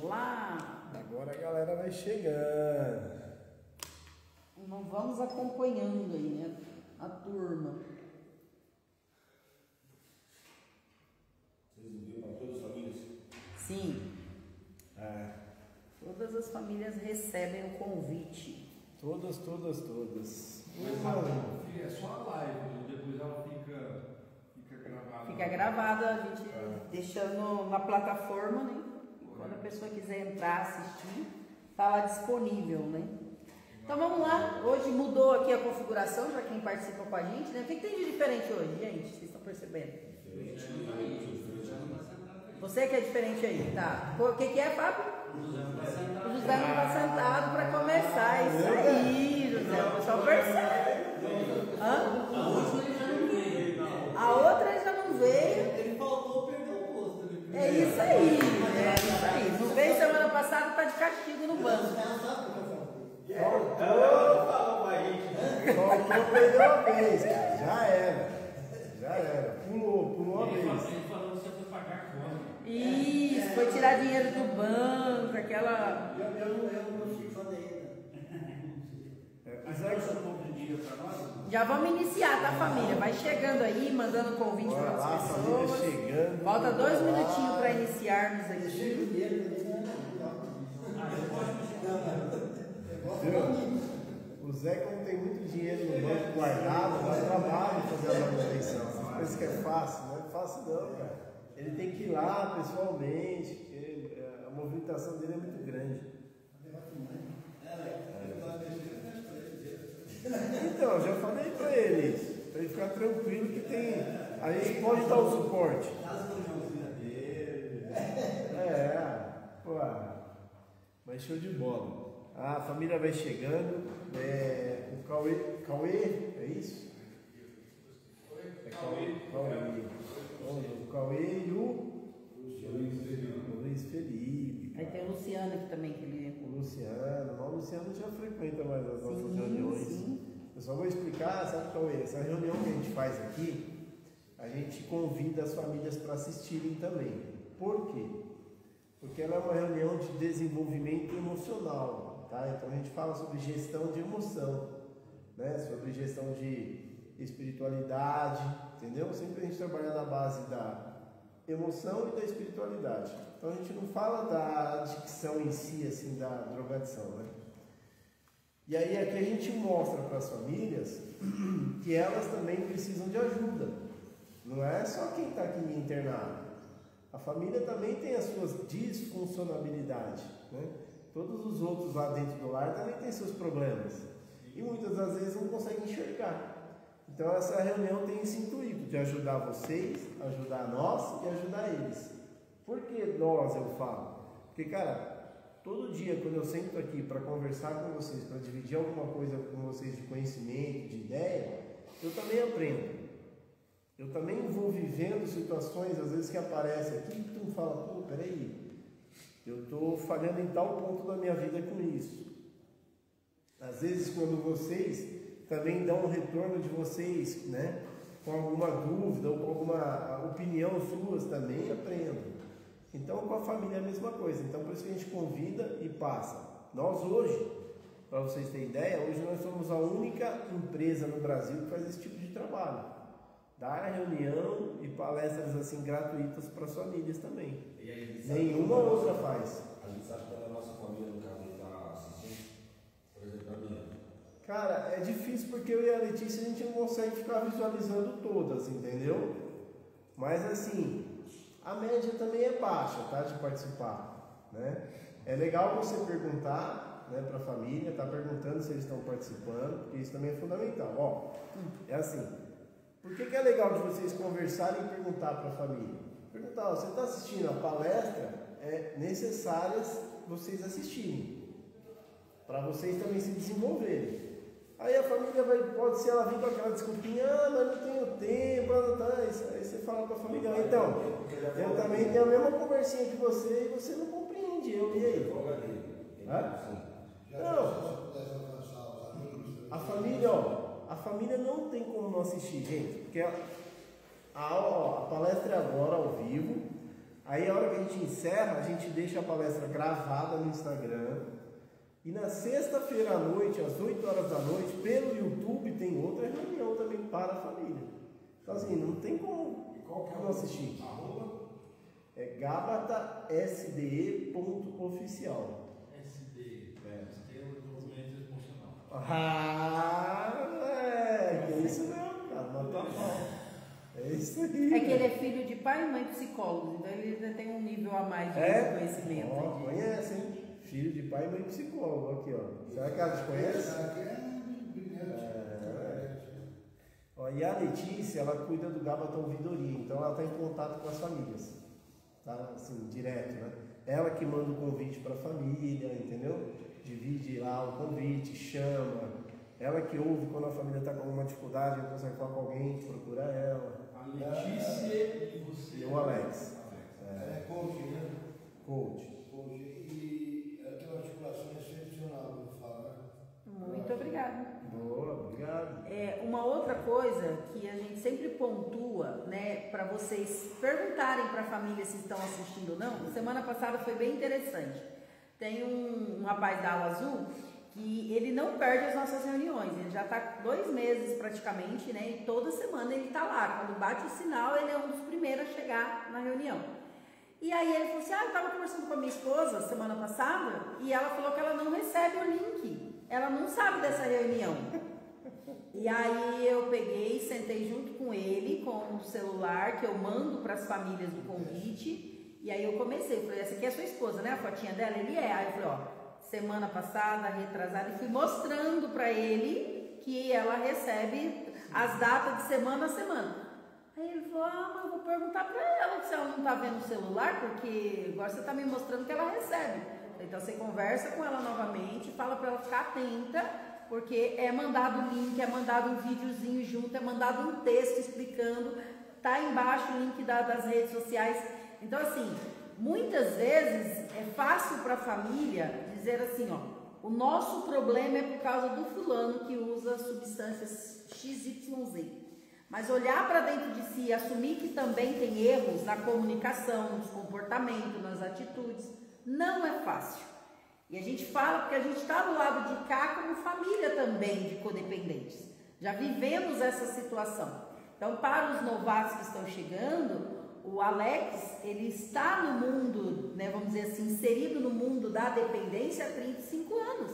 lá. Agora a galera vai chegando. Não vamos acompanhando aí, né? A turma. Vocês enviam para todas as famílias? Sim. É. Todas as famílias recebem o convite. Todas. Mas a é só a live, depois ela fica gravada. Fica gravada, a gente deixando na plataforma, né? E quando a pessoa quiser entrar, assistir, tá lá disponível, né? Então vamos lá, hoje mudou aqui a configuração, para quem participa com a gente, né? O que tem de diferente hoje, gente? Vocês estão percebendo? Você que é diferente aí, tá? O que é, Fábio? O José não tá sentado para começar, isso aí, José, o pessoal percebe. Hã? A outra ele já não veio. Ele faltou, perdeu o posto. É isso aí. Não veio semana passada, tá de castigo no banco. Faltou, perdeu a vez, cara. Já era. Pulou a vez. Ele falou que você foi pagar conta. Isso, foi tirar dinheiro do banco, aquela. Eu não fui fazer ainda. Já vamos iniciar, tá, família? Vai chegando aí, mandando convite para as pessoas. Chegando. Falta 2 minutinhos para iniciarmos aqui. O Zé, como tem muito dinheiro no banco guardado, dá trabalho fazer a manutenção. Vocês pensam que é fácil? Não é fácil não, cara. Ele tem que ir lá pessoalmente, porque a movimentação dele é muito grande. Então, eu já falei pra ele isso, pra ele ficar tranquilo que tem. A gente pode dar o suporte. Pô, mas show de bola. A família vai chegando. O Cauê, é isso? É Cauê. O Cauê e o Luiz Felipe. Aí tem o Luciano aqui também, que ele. O Luciano já frequenta mais as nossas reuniões. Sim. Eu só vou explicar, sabe, Cauê? Essa reunião que a gente faz aqui, a gente convida as famílias para assistirem também. Por quê? Porque ela é uma reunião de desenvolvimento emocional, tá? Então a gente fala sobre gestão de emoção, né? Sobre gestão de espiritualidade, entendeu? Sempre a gente trabalha na base da emoção e da espiritualidade. Então a gente não fala da adicção em si, assim, da drogadição, né? E aí aqui a gente mostra para as famílias que elas também precisam de ajuda. Não é só quem está aqui internado. A família também tem as suas disfuncionalidades, né? Todos os outros lá dentro do lar também têm seus problemas. E muitas das vezes não conseguem enxergar. Então essa reunião tem esse intuito de ajudar vocês, ajudar nós e ajudar eles. Por que nós, eu falo? Porque, cara, todo dia quando eu sento aqui para conversar com vocês, para dividir alguma coisa com vocês de conhecimento, de ideia, eu também aprendo. Eu também vou vivendo situações, às vezes, que aparecem aqui, que tu fala, pô, peraí, eu estou falhando em tal ponto da minha vida com isso. Às vezes, quando vocês também dão um retorno de vocês, né, com alguma dúvida ou com alguma opinião suas, também aprendo. Então, com a família é a mesma coisa. Então, por isso que a gente convida e passa. Nós hoje, para vocês terem ideia, hoje nós somos a única empresa no Brasil que faz esse tipo de trabalho. Dar reunião e palestras assim gratuitas para as famílias também. E aí, Nenhuma outra faz. A gente sabe quando a nossa família, no caso, está assistindo, por exemplo, a minha. Cara, é difícil porque eu e a Letícia a gente não consegue ficar visualizando todas, entendeu? Mas assim, a média também é baixa, tá? De participar, né? É legal você perguntar, né, para a família, tá perguntando se eles estão participando, porque isso também é fundamental. Ó, é assim. Por que é legal de vocês conversarem e perguntar para a família? Perguntar, ó, você está assistindo a palestra? É necessário vocês assistirem, para vocês também se desenvolverem. Aí a família pode ser, ela vir com aquela desculpinha, mas não tenho tempo, aí você fala para a família, então, eu também tenho a mesma conversinha que você e você não compreende, e aí? Não, a família, ó. A família não tem como não assistir, gente, porque a palestra é agora ao vivo, Aí a hora que a gente encerra, a gente deixa a palestra gravada no Instagram. E na sexta-feira à noite, às 8 horas da noite, pelo YouTube tem outra reunião também para a família. Então assim, não tem como não assistir. É gabatasde.oficial. SD. Sistema de Desenvolvimento Emocional. Que isso mesmo, cara. Matou a pau. É isso aí. É que ele é filho de pai e mãe psicólogos, então ele ainda tem um nível a mais de conhecimento. Ó, conhece, hein? Filho de pai e mãe psicólogo. Aqui, ó. Será que ela te conhece? Ó, e a Letícia, ela cuida do Gabata Ouvidoria, então ela está em contato com as famílias. Tá? Assim, direto, né? Ela que manda o convite para a família, entendeu? Divide lá o convite, chama. Ela que ouve quando a família está com alguma dificuldade, não consegue falar com alguém, procura ela. A Letícia e você. E o Alex. É coach, né? Coach. Coach. E ela tem uma articulação excepcional, vou falar. Muito obrigada. Boa, obrigado. Uma outra coisa que a gente sempre pontua, né, para vocês perguntarem para a família se estão assistindo ou não. Semana passada foi bem interessante. Tem um rapaz da Ala Azul que ele não perde as nossas reuniões. Ele já está 2 meses praticamente, né, e toda semana ele está lá. Quando bate o sinal, ele é um dos primeiros a chegar na reunião. E aí ele falou assim, eu estava conversando com a minha esposa semana passada e ela falou que ela não recebe o link. Ela não sabe dessa reunião. E aí eu peguei, sentei junto com ele, com o celular que eu mando para as famílias do convite. E aí eu comecei, falei, essa aqui é a sua esposa, né? A fotinha dela? Ele é. Aí eu falei, ó, semana passada, retrasada, e fui mostrando para ele que ela recebe as datas de semana a semana. Aí ele falou, mas eu vou perguntar para ela se ela não está vendo o celular, porque agora você está me mostrando que ela recebe. Então você conversa com ela novamente, fala para ela ficar atenta, porque é mandado o link, é mandado um videozinho junto, é mandado um texto explicando, tá embaixo o link das redes sociais. Então assim, muitas vezes é fácil para a família dizer assim, ó, o nosso problema é por causa do fulano que usa substâncias XYZ. Mas olhar para dentro de si e assumir que também tem erros na comunicação, nos comportamentos, nas atitudes, não é fácil. E a gente fala porque a gente está do lado de cá como família também de codependentes. Já vivemos essa situação. Então, para os novatos que estão chegando, o Alex, ele está no mundo, né, vamos dizer assim, inserido no mundo da dependência há 35 anos.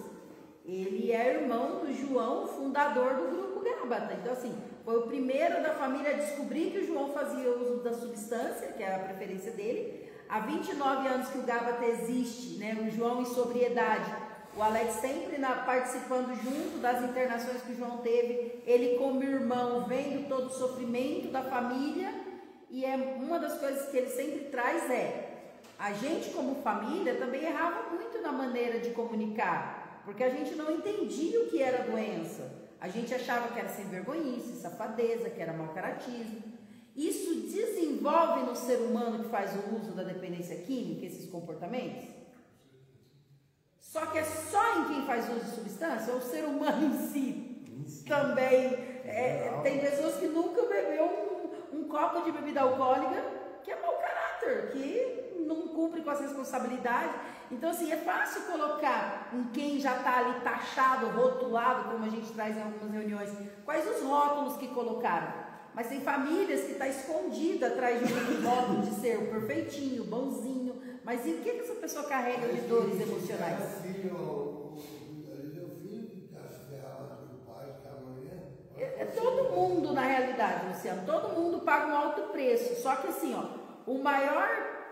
Ele é irmão do João, fundador do Grupo Gabata. Então, assim, foi o primeiro da família a descobrir que o João fazia uso da substância, que era a preferência dele. Há 29 anos que o Gabata existe, né? O João em sobriedade, o Alex sempre participando junto das internações que o João teve, ele como irmão, vendo todo o sofrimento da família, e uma das coisas que ele sempre traz a gente como família também errava muito na maneira de comunicar, porque a gente não entendia o que era doença, a gente achava que era sem vergonhice, safadeza, que era mau caratismo. Isso desenvolve no ser humano que faz o uso da dependência química, esses comportamentos? Só que é só em quem faz uso de substância, ou o ser humano em si também. Tem pessoas que nunca bebeu um copo de bebida alcoólica, que é mau caráter, que não cumpre com as responsabilidades. Então, assim, é fácil colocar em quem já está ali taxado, rotulado, como a gente traz em algumas reuniões, quais os rótulos que colocaram. Mas tem famílias que estão escondidas atrás de um rótulo de ser o perfeitinho, o bonzinho. Mas e o que essa pessoa carrega de dores emocionais? É todo mundo, na realidade, Luciano. Todo mundo paga um alto preço. Só que assim, ó, o maior...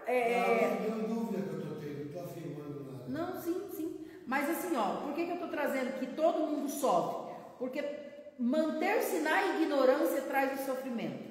Não tenho dúvida que eu estou tendo, não estou afirmando nada. Não, sim. Mas assim, ó, por que eu estou trazendo que todo mundo sofre? Porque manter-se na ignorância traz o sofrimento.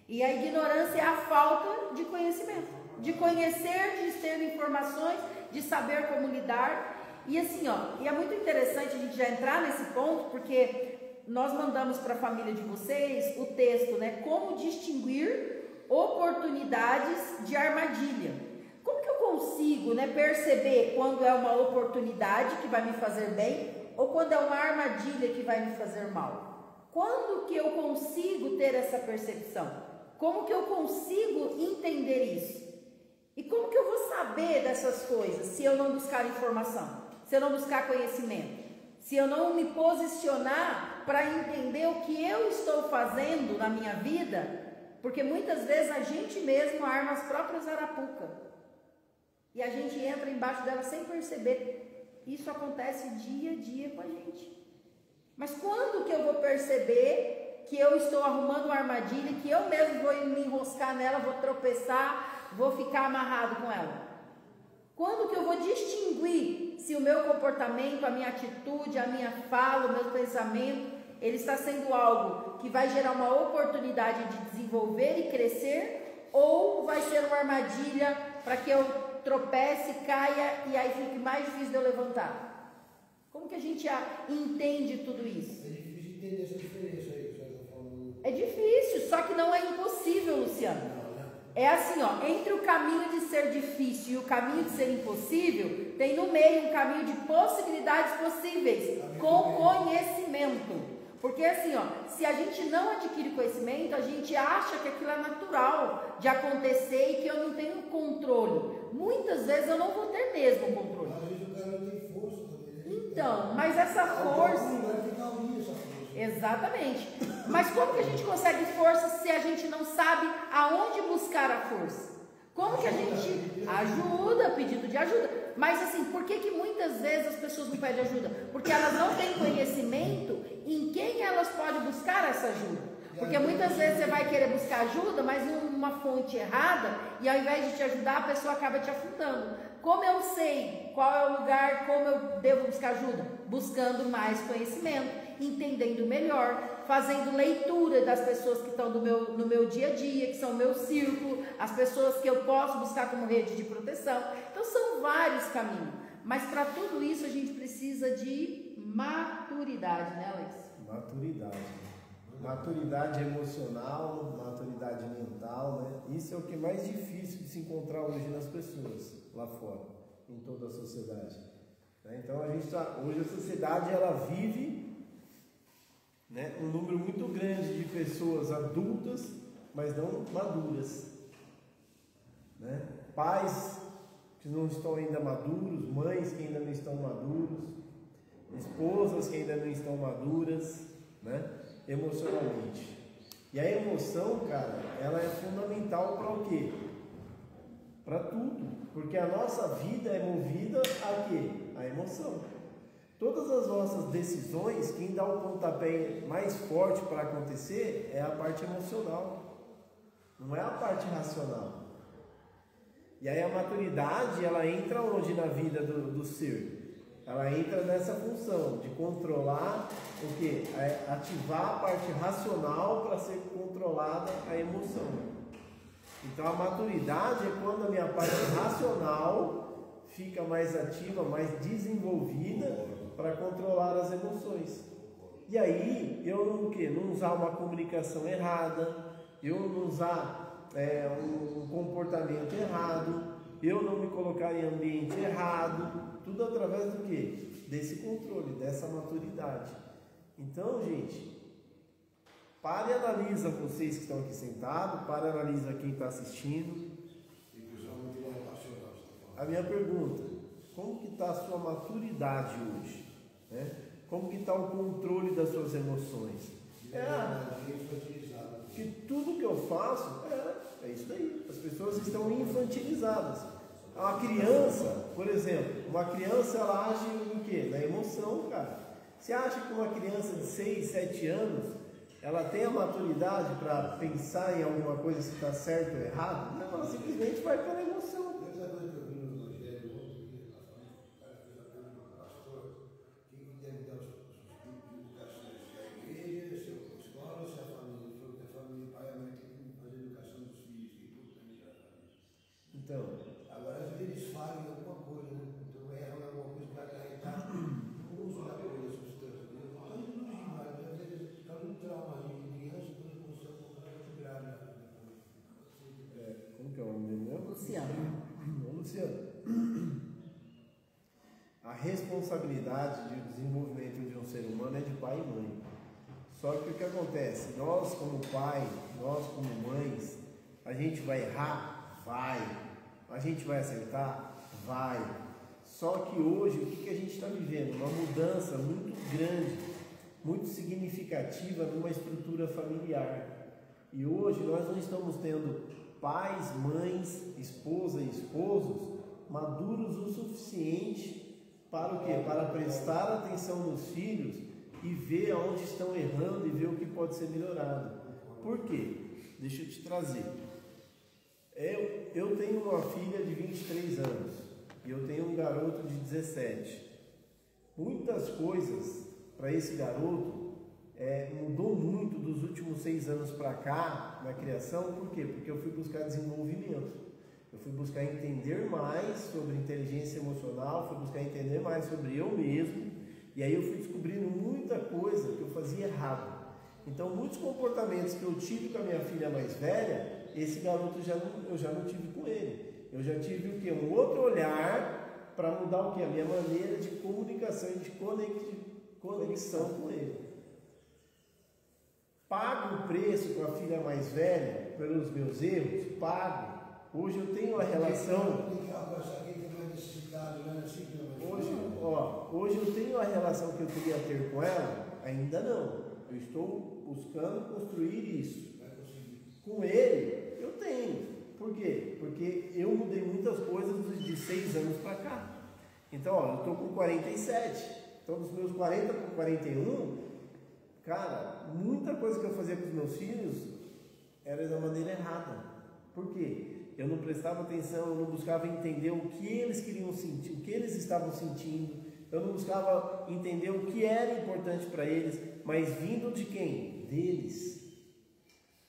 E a ignorância é a falta de conhecimento. De conhecer, de ter informações, de saber como lidar. E assim, ó, e é muito interessante a gente já entrar nesse ponto, porque nós mandamos para a família de vocês o texto, né? Como distinguir oportunidades de armadilha. Como que eu consigo, né, perceber quando é uma oportunidade que vai me fazer bem ou quando é uma armadilha que vai me fazer mal? Quando que eu consigo ter essa percepção? Como que eu consigo entender isso? E como que eu vou saber dessas coisas se eu não buscar informação, se eu não buscar conhecimento, se eu não me posicionar para entender o que eu estou fazendo na minha vida? Porque muitas vezes a gente mesmo arma as próprias arapucas e a gente entra embaixo dela sem perceber. Isso acontece dia a dia com a gente. Mas quando que eu vou perceber que eu estou arrumando uma armadilha, que eu mesmo vou me enroscar nela, vou tropeçar, vou ficar amarrado com ela? Quando que eu vou distinguir se o meu comportamento, a minha atitude, a minha fala, o meu pensamento, ele está sendo algo que vai gerar uma oportunidade de desenvolver e crescer, ou vai ser uma armadilha para que eu tropece, caia e aí fique mais difícil de eu levantar? Como que a gente entende tudo isso? É difícil entender essa diferença aí que você está falando. É difícil, só que não é impossível, Luciano. É assim, ó, entre o caminho de ser difícil e o caminho de ser impossível, tem no meio um caminho de possibilidades possíveis, com conhecimento. Porque assim, ó, se a gente não adquire conhecimento, a gente acha que aquilo é natural de acontecer e que eu não tenho controle. Muitas vezes eu não vou ter mesmo controle. Às vezes o cara não tem força também. Então, mas essa força... Tem calminha essa força. Exatamente. Mas como que a gente consegue força se a gente não sabe aonde buscar a força? Como que a gente ajuda, pedido de ajuda? Mas assim, por que muitas vezes as pessoas não pedem ajuda? Porque elas não têm conhecimento em quem elas podem buscar essa ajuda. Porque muitas vezes você vai querer buscar ajuda, mas numa fonte errada, e ao invés de te ajudar, a pessoa acaba te afundando. Como eu sei qual é o lugar, como eu devo buscar ajuda? Buscando mais conhecimento, entendendo melhor, fazendo leitura das pessoas que estão no meu dia a dia, que são o meu círculo, as pessoas que eu posso buscar como rede de proteção. Então são vários caminhos, mas para tudo isso a gente precisa de maturidade, né, Alex? Maturidade. Maturidade emocional, maturidade mental, né? Isso é o que é mais difícil de se encontrar hoje nas pessoas lá fora, em toda a sociedade. Então hoje a sociedade ela vive, né, um número muito grande de pessoas adultas, mas não maduras, né? Pais que não estão ainda maduros, mães que ainda não estão maduros, esposas que ainda não estão maduras, né, emocionalmente. E a emoção, cara, ela é fundamental para o quê? Para tudo, porque a nossa vida é movida a quê? A emoção. Todas as nossas decisões, quem dá o pontapé mais forte para acontecer é a parte emocional, não é a parte racional. E aí a maturidade, ela entra onde na vida do ser? Ela entra nessa função de controlar o quê? Ativar a parte racional para ser controlada a emoção. Então a maturidade é quando a minha parte racional fica mais ativa, mais desenvolvida para controlar as emoções. E aí eu não usar uma comunicação errada, eu não usar um comportamento errado, eu não me colocar em ambiente errado, tudo através do quê? Desse controle, dessa maturidade. Então, gente, pare e analisa vocês que estão aqui sentados, pare e analisa quem está assistindo. A minha pergunta, como que está a sua maturidade hoje? Né? Como que está o controle das suas emoções? Que tudo que eu faço é isso daí. As pessoas estão infantilizadas. Uma criança, por exemplo, uma criança ela age no quê? Na emoção, cara. Você acha que uma criança de 6, 7 anos ela tem a maturidade para pensar em alguma coisa se está certo ou errado? Não, ela simplesmente vai pela emoção. Então, agora às vezes eles falham em alguma coisa, né? Então erram em alguma coisa para acarretar o uso da coisa, da substância. Então não exige mais, mas às vezes causa um traumazinho de criança quando a emoção muito grave. Como que é o nome dele mesmo? Luciano. Luciano. A responsabilidade de desenvolvimento de um ser humano é de pai e mãe. Só que o que acontece? Nós como pai, nós como mães, a gente vai errar? Vai. A gente vai acertar? Vai. Só que hoje, o que a gente está vivendo? Uma mudança muito grande, muito significativa numa estrutura familiar. E hoje nós não estamos tendo pais, mães, esposa e esposos maduros o suficiente para o quê? Para prestar atenção nos filhos e ver aonde estão errando e ver o que pode ser melhorado. Por quê? Deixa eu te trazer. Eu tenho uma filha de 23 anos e eu tenho um garoto de 17. Muitas coisas para esse garoto mudou muito dos últimos 6 anos para cá na criação. Por quê? Porque eu fui buscar desenvolvimento. Eu fui buscar entender mais sobre inteligência emocional, fui buscar entender mais sobre eu mesmo, e aí eu fui descobrindo muita coisa que eu fazia errado. Então, muitos comportamentos que eu tive com a minha filha mais velha, esse garoto eu já não tive com ele. Eu já tive o quê? Um outro olhar para mudar o quê? A minha maneira de comunicação e de conexão com ele. Pago o preço com a filha mais velha pelos meus erros? Pago. Hoje eu tenho a relação. Hoje eu tenho a relação que eu queria ter com ela? Ainda não. Eu estou buscando construir isso. Com ele, eu tenho. Por quê? Porque eu mudei muitas coisas de 6 anos para cá. Então, eu estou com 47. Então, dos meus 40 para 41, cara, muita coisa que eu fazia com os meus filhos era da maneira errada. Por quê? Eu não prestava atenção, eu não buscava entender o que eles queriam sentir, o que eles estavam sentindo. Eu não buscava entender o que era importante para eles, mas vindo de quem? Deles.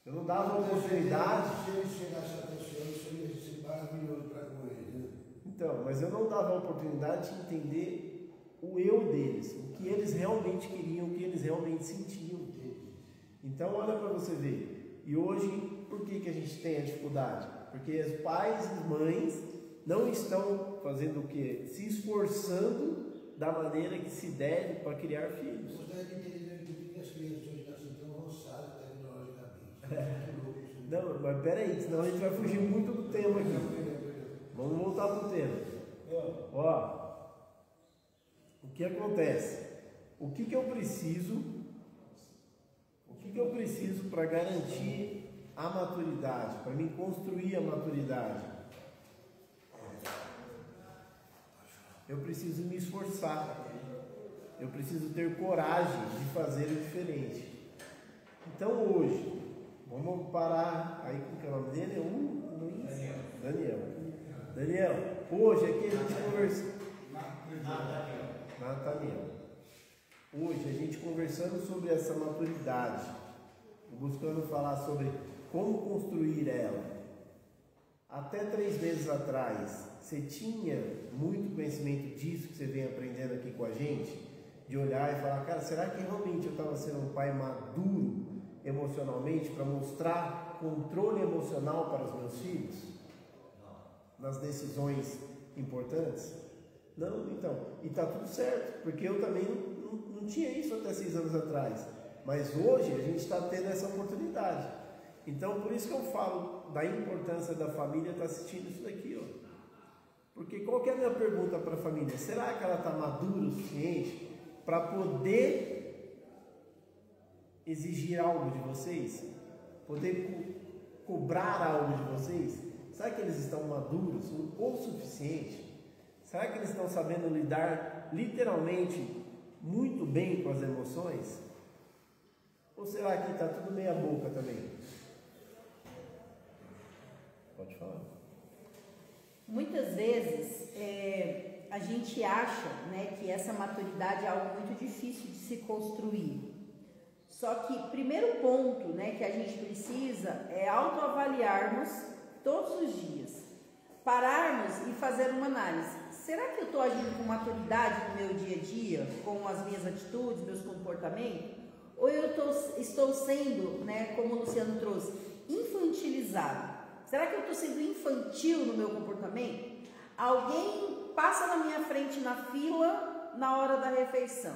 Eu não dava oportunidade. Se ele chegasse até o Senhor, isso ia ser maravilhoso para com ele, né? Então, mas eu não dava a oportunidade de entender o eu deles, o que eles realmente queriam, o que eles realmente sentiam. Então, olha para você ver. E hoje, por que a gente tem a dificuldade? Porque os pais e mães não estão fazendo o quê? Se esforçando da maneira que se deve para criar filhos. Eu gostaria de entender que as crianças hoje estão tão avançadas tecnologicamente. Não, mas peraí, senão a gente vai fugir muito do tema aqui. Vamos voltar para o tema. Ó, o que acontece? O que eu preciso? O que eu preciso para garantir a maturidade, para mim construir a maturidade? Eu preciso me esforçar, eu preciso ter coragem de fazer o diferente. Então hoje, vamos parar aí com o que é o nome dele? Daniel, hoje aqui a gente conversa. Nathaniel. Hoje a gente conversando sobre essa maturidade, buscando falar sobre como construir ela. Até 3 meses atrás, você tinha muito conhecimento disso que você vem aprendendo aqui com a gente? De olhar e falar, cara, será que realmente eu estava sendo um pai maduro emocionalmente para mostrar controle emocional para os meus filhos? Nas decisões importantes? Não, então. E está tudo certo, porque eu também não tinha isso até 6 anos atrás. Mas hoje a gente está tendo essa oportunidade. Então, por isso que eu falo da importância da família estar assistindo isso daqui, ó. Porque qual que é a minha pergunta para a família? Será que ela está madura o suficiente para poder exigir algo de vocês? Poder cobrar algo de vocês? Será que eles estão maduros o suficiente? Será que eles estão sabendo lidar literalmente muito bem com as emoções? Ou será que está tudo meia boca também? Pode falar. Muitas vezes a gente acha, né, que essa maturidade é algo muito difícil de se construir. Só que primeiro ponto, né, que a gente precisa é autoavaliarmos todos os dias. Pararmos e fazer uma análise. Será que eu estou agindo com maturidade no meu dia a dia, com as minhas atitudes, meus comportamentos? Ou eu estou sendo, né, como o Luciano trouxe, infantilizado? Será que eu estou sendo infantil no meu comportamento? Alguém passa na minha frente na fila na hora da refeição.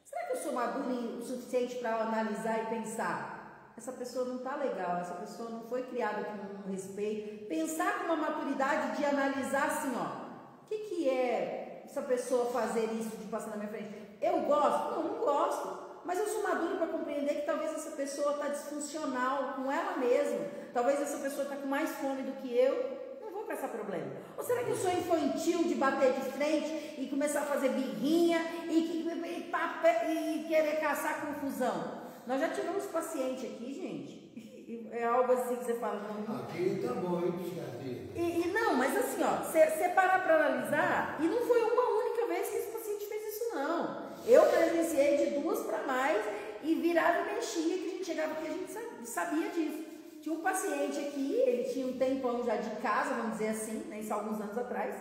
Será que eu sou maduro o suficiente para analisar e pensar? essa pessoa não está legal, essa pessoa não foi criada com respeito. Pensar com uma maturidade de analisar assim, ó, o que é essa pessoa fazer isso de passar na minha frente? Eu gosto? Não gosto. Mas eu sou madura para compreender que talvez essa pessoa está disfuncional com ela mesma. Talvez essa pessoa está com mais fome do que eu. Não vou caçar problema. Ou será que eu sou infantil de bater de frente e começar a fazer birrinha e querer caçar confusão? Nós já tivemos paciente aqui, gente. É algo assim que você fala. Não. Aqui tá bom, hein, psiquiatria? E não, mas assim, ó, você parar para analisar, e não foi uma única vez que esse paciente fez isso, não. Eu presenciei de 2 para mais e virava e mexia, que a gente chegava aqui, a gente sabia disso. Tinha um paciente aqui, ele tinha um tempão já de casa, vamos dizer assim, né, isso há alguns anos atrás,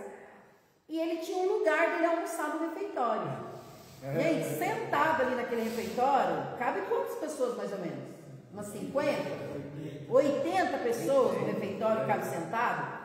e ele tinha um lugar dele almoçar no refeitório. Gente, sentado ali naquele refeitório, cabe quantas pessoas mais ou menos? Umas 50? 80 pessoas no refeitório, cabe sentado?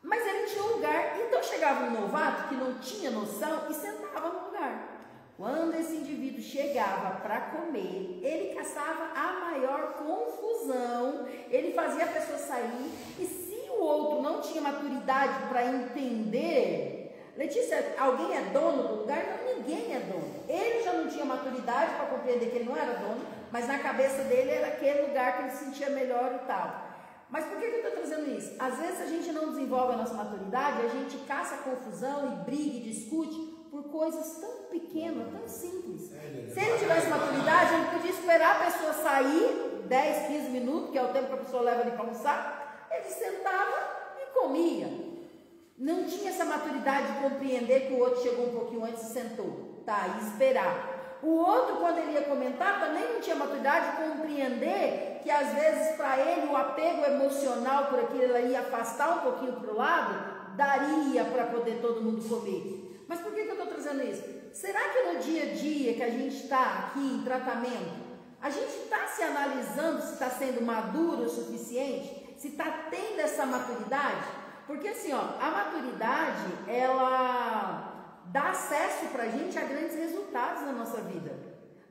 Mas ele tinha um lugar, então chegava um novato que não tinha noção e sentava no lugar. Quando esse indivíduo chegava para comer, ele caçava a maior confusão, ele fazia a pessoa sair, e se o outro não tinha maturidade para entender, Letícia, alguém é dono do lugar? Não, ninguém é dono. Ele já não tinha maturidade para compreender que ele não era dono, mas na cabeça dele era aquele lugar que ele se sentia melhor e tal. Mas por que eu estou trazendo isso? Às vezes a gente não desenvolve a nossa maturidade, a gente caça confusão e briga e discute por coisas tão pequenas, tão simples. Se ele tivesse maturidade, ele podia esperar a pessoa sair 10, 15 minutos, que é o tempo que a pessoa leva ali para almoçar, ele sentava e comia. Não tinha essa maturidade de compreender que o outro chegou um pouquinho antes e sentou, tá, e esperar. O outro, quando ele ia comentar, também não tinha maturidade de compreender que às vezes para ele o apego emocional por aquilo, ele ia afastar um pouquinho para o lado, daria para poder todo mundo comer. Mas por que eu estou trazendo isso? Será que no dia a dia que a gente está aqui em tratamento, a gente está se analisando se está sendo maduro o suficiente? Se está tendo essa maturidade? Porque assim, ó, a maturidade, ela dá acesso para a gente a grandes resultados na nossa vida.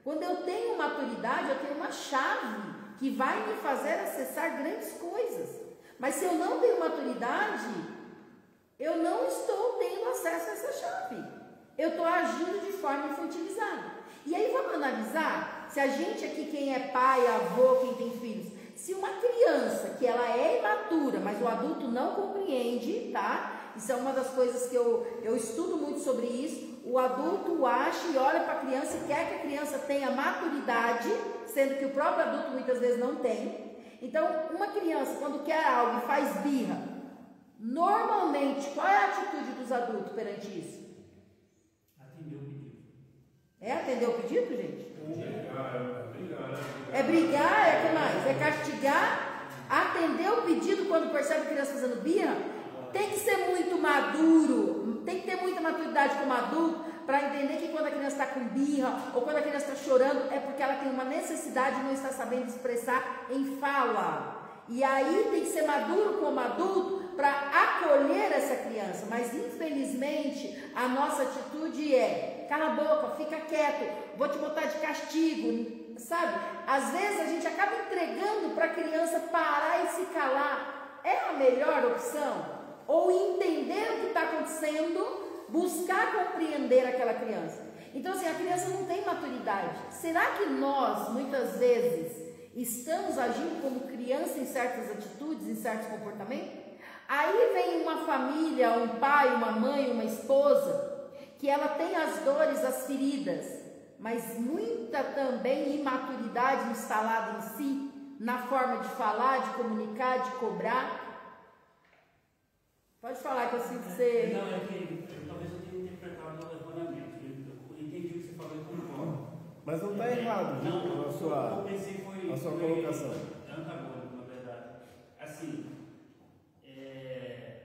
Quando eu tenho maturidade, eu tenho uma chave que vai me fazer acessar grandes coisas. Mas se eu não tenho maturidade, eu não estou tendo acesso a essa chave. Eu estou agindo de forma infantilizada. E aí vamos analisar, se a gente aqui, quem é pai, avô, quem tem filhos, se uma criança que ela é imatura, mas o adulto não compreende, tá? Isso é uma das coisas que eu estudo muito sobre isso. O adulto acha e olha para a criança e quer que a criança tenha maturidade, sendo que o próprio adulto muitas vezes não tem. Então, uma criança, quando quer algo e faz birra, normalmente, qual é a atitude dos adultos perante isso? Atender o pedido. É atender o pedido, gente? É brigar, É que mais? É castigar, atender o pedido quando percebe a criança fazendo birra? Tem que ser muito maduro, tem que ter muita maturidade como adulto para entender que quando a criança está com birra ou quando a criança está chorando é porque ela tem uma necessidade e não está sabendo expressar em fala. E aí tem que ser maduro como adulto para acolher essa criança. Mas infelizmente a nossa atitude é: cala a boca, fica quieto, vou te botar de castigo, sabe? Às vezes a gente acaba entregando para a criança parar e se calar. É a melhor opção? Ou entender o que está acontecendo, buscar compreender aquela criança. Então assim, a criança não tem maturidade. Será que nós, muitas vezes, estamos agindo como criança em certas atitudes, em certos comportamentos? Aí vem uma família, um pai, uma mãe, uma esposa, que ela tem as dores, as feridas, mas muita também imaturidade instalada em si, na forma de falar, de comunicar, de cobrar. Pode falar que eu sinto você... Não, é que talvez eu tenha interpretado erroneamente. Eu entendi o que você falou e concordo. Mas não está errado, viu? Não, a sua colocação. Antagônico, na verdade. Assim,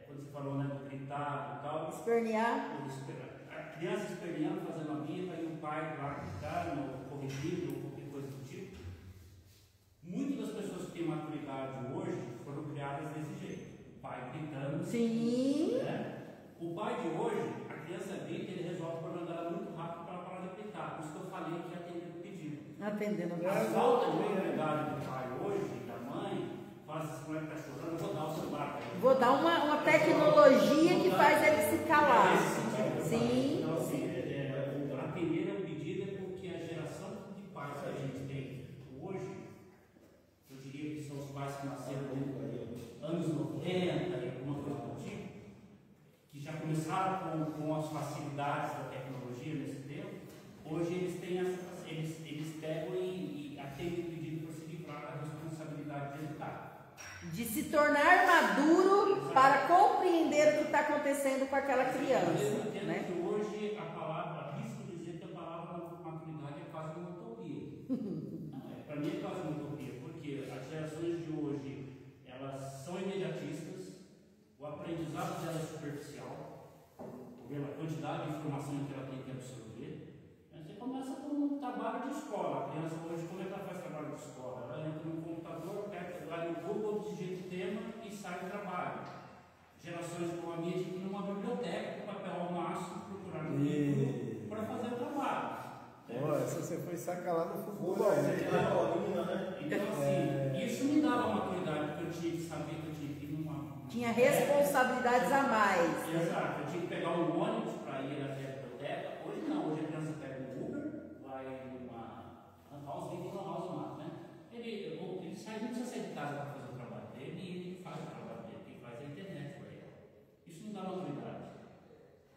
quando você falou, né, do gritar e tal... Espernear. A criança esperneando, fazendo a birra, e o pai lá gritando, corrigindo, ou qualquer coisa do tipo. Muitas das pessoas que têm maturidade hoje foram criadas desse jeito. O pai gritando. Sim. Né? O pai de hoje, a criança grita, ele resolve o problema dela muito rápido para parar de gritar. Por isso que eu falei que atende o pedido. Atendendo A falta de maturidade do pai hoje, da mãe, faz esse moleque tá chorando, eu vou dar o celular para ele. Vou dar uma tecnologia que faz ele se calar. Sim, então, assim, sim. a primeira medida é porque a geração de pais que a gente tem hoje, eu diria que são os pais que nasceram nos anos 90 e alguma coisa do tipo, que já começaram com as facilidades da tecnologia nesse tempo, hoje eles têm eles pegam e atendem o pedido para se livrar da responsabilidade de educar. De se tornar maduro para compreender o que está acontecendo com aquela criança. Eu entendo Né? que hoje a palavra, arrisco dizer que a palavra maturidade é quase uma utopia. Para mim é quase uma utopia, porque as gerações de hoje, elas são imediatistas, o aprendizado dela é superficial, pela quantidade de informação que ela tem que absorver. Você começa com um trabalho de escola. A criança hoje, como é que ela faz trabalho de escola? Ela entra no computador, aperta lá no Google, digita o tema e sai do trabalho. Gerações como a minha, a gente ir numa biblioteca, com papel ao máximo, procurar no livro para fazer o trabalho. Essa você foi sacar lá no futebol. Então, assim, isso me dava maturidade, porque eu tinha que saber que eu tinha que ir numa. Tinha responsabilidades a mais. Né? Exato, eu tinha que pegar um ônibus para ir até a biblioteca. Hoje não, hoje a criança pega um Uber, vai numa house, vem no house mato, né? Ele sai, não precisa sair de casa para fazer o trabalho dele e ele faz o trabalho dele, quem faz é a internet para ele. Isso não dá maturidade.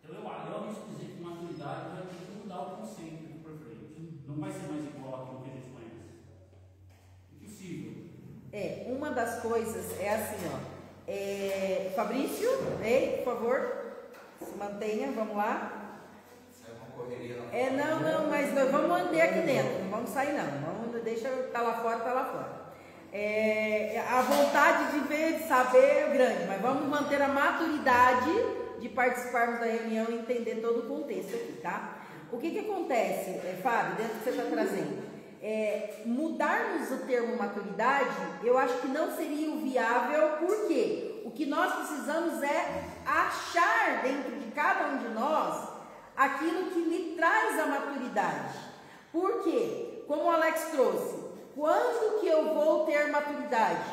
Então eu arrisco dizer que maturidade vai ter que mudar o conceito daqui para frente. Não vai ser mais igual àquilo que a gente conhece. Impossível. Uma das coisas é assim, ó. Fabrício, por favor, se mantenha, vamos lá. Isso é uma correria. Não, mas nós vamos manter aqui dentro, não vamos sair não. Deixa tá lá fora, tá lá fora. A vontade de ver, de saber é grande, mas vamos manter a maturidade de participarmos da reunião e entender todo o contexto aqui, tá? O que acontece, Fábio, dentro do que você está trazendo? Mudarmos o termo maturidade, eu acho que não seria o viável, porque o que nós precisamos é achar dentro de cada um de nós aquilo que lhe traz a maturidade. Por quê? Como o Alex trouxe, quando que eu vou ter maturidade?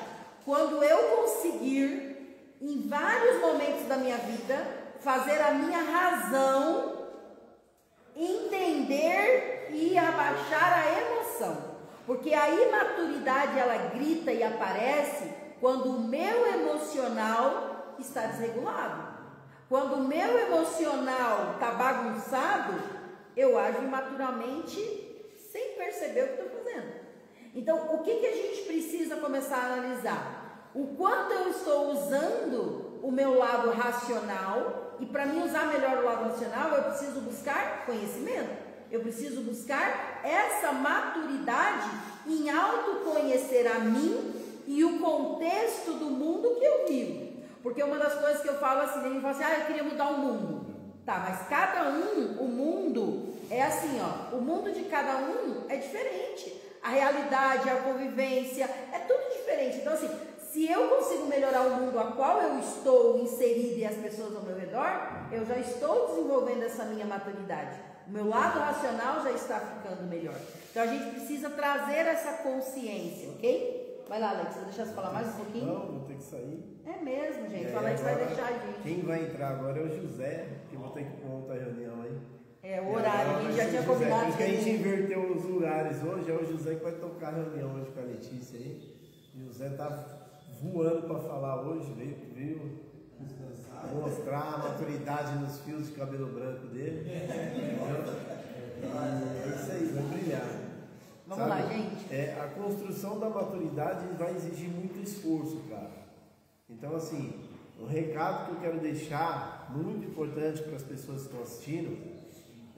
Quando eu conseguir, em vários momentos da minha vida, fazer a minha razão entender e abaixar a emoção, porque a imaturidade ela grita e aparece quando o meu emocional está desregulado. Quando o meu emocional está bagunçado, eu ajo imaturamente sem perceber o que estou fazendo. Então, o que a gente precisa começar a analisar? O quanto eu estou usando o meu lado racional. E para mim usar melhor o lado racional, eu preciso buscar conhecimento. Eu preciso buscar essa maturidade em autoconhecer a mim e o contexto do mundo que eu vivo. Porque uma das coisas que eu falo assim, ele fala assim, eu queria mudar o mundo. Tá, mas cada um, o mundo é assim, ó, o mundo de cada um é diferente. A realidade, a convivência, é tudo diferente. Então assim, se eu consigo melhorar o mundo a qual eu estou inserida e as pessoas ao meu redor, eu já estou desenvolvendo essa minha maturidade. O meu lado racional já está ficando melhor. Então a gente precisa trazer essa consciência, ok? Vai lá, Alex, deixa eu falar mais um pouquinho. Não, vou ter que sair. É mesmo, gente. O Alex vai deixar a gente. Quem vai entrar agora é o José, que eu vou ter que pôr outra reunião aí. O horário, a gente já tinha combinado. Porque a gente inverteu os lugares hoje, é o José que vai tocar a reunião hoje com a Letícia aí. E o José tá voando para falar hoje, veio mostrar a maturidade nos fios de cabelo branco dele. É isso aí, vai brilhar. Vamos lá, gente. A construção da maturidade vai exigir muito esforço, cara. Então, assim, um recado que eu quero deixar, muito importante para as pessoas que estão assistindo,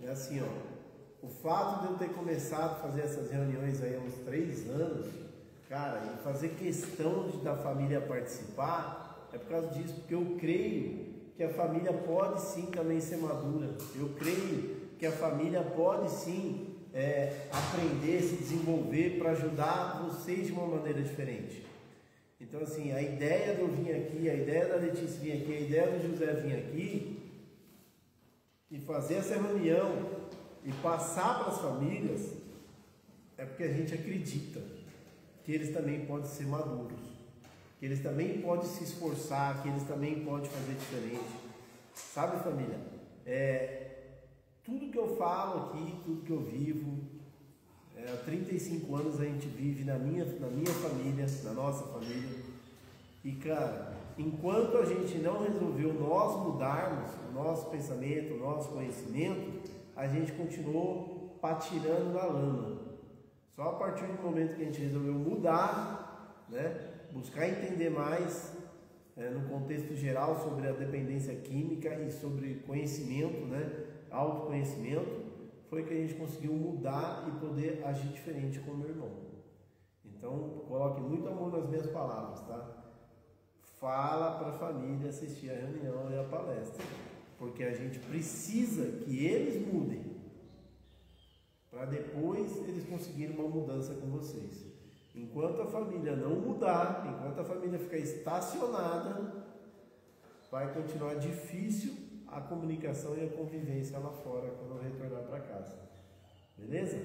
é assim, ó. O fato de eu ter começado a fazer essas reuniões aí há uns 3 anos, cara, e fazer questão da família participar, é por causa disso, porque eu creio que a família pode sim também ser madura. Eu creio que a família pode sim aprender, se desenvolver para ajudar vocês de uma maneira diferente. Então assim, a ideia de eu vir aqui, a ideia da Letícia vir aqui, a ideia do José vir aqui e fazer essa reunião e passar para as famílias é porque a gente acredita que eles também podem ser maduros, que eles também podem se esforçar, que eles também podem fazer diferente. Sabe, família? Tudo que eu falo aqui, tudo que eu vivo, há 35 anos a gente vive na minha família, na nossa família. E cara, enquanto a gente não resolveu nós mudarmos o nosso pensamento, o nosso conhecimento, a gente continuou patinando na lama. Só a partir do momento que a gente resolveu mudar, né, buscar entender mais no contexto geral sobre a dependência química e sobre conhecimento, né, autoconhecimento, foi que a gente conseguiu mudar e poder agir diferente com o meu irmão. Então, coloque muito amor nas minhas palavras, tá? Fala para a família assistir a reunião e a palestra, porque a gente precisa que eles mudem, para depois eles conseguirem uma mudança com vocês. Enquanto a família não mudar, enquanto a família ficar estacionada, vai continuar difícil a comunicação e a convivência lá fora quando eu retornar para casa. Beleza?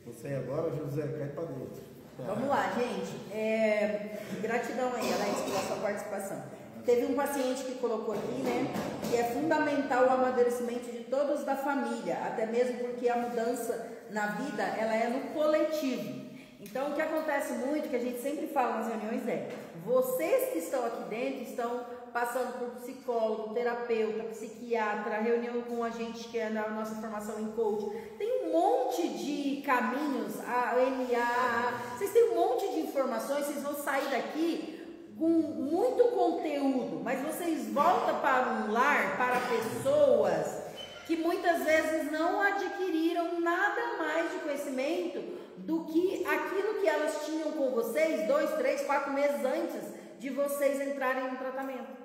Você agora, José, cai para dentro. Vamos lá, gente. Gratidão aí, Alex, pela sua participação. Teve um paciente que colocou aqui, né, que é fundamental o amadurecimento de todos da família, até mesmo porque a mudança na vida, ela é no coletivo. Então, o que acontece muito, que a gente sempre fala nas reuniões vocês que estão aqui dentro estão passando por psicólogo, terapeuta, psiquiatra, reunião com a gente que é na nossa formação em coach. Tem um monte de caminhos, vocês têm um monte de informações, vocês vão sair daqui com muito conteúdo, mas vocês voltam para um lar, para pessoas que muitas vezes não adquiriram nada mais de conhecimento do que aquilo que elas tinham com vocês 2, 3, 4 meses antes de vocês entrarem no tratamento.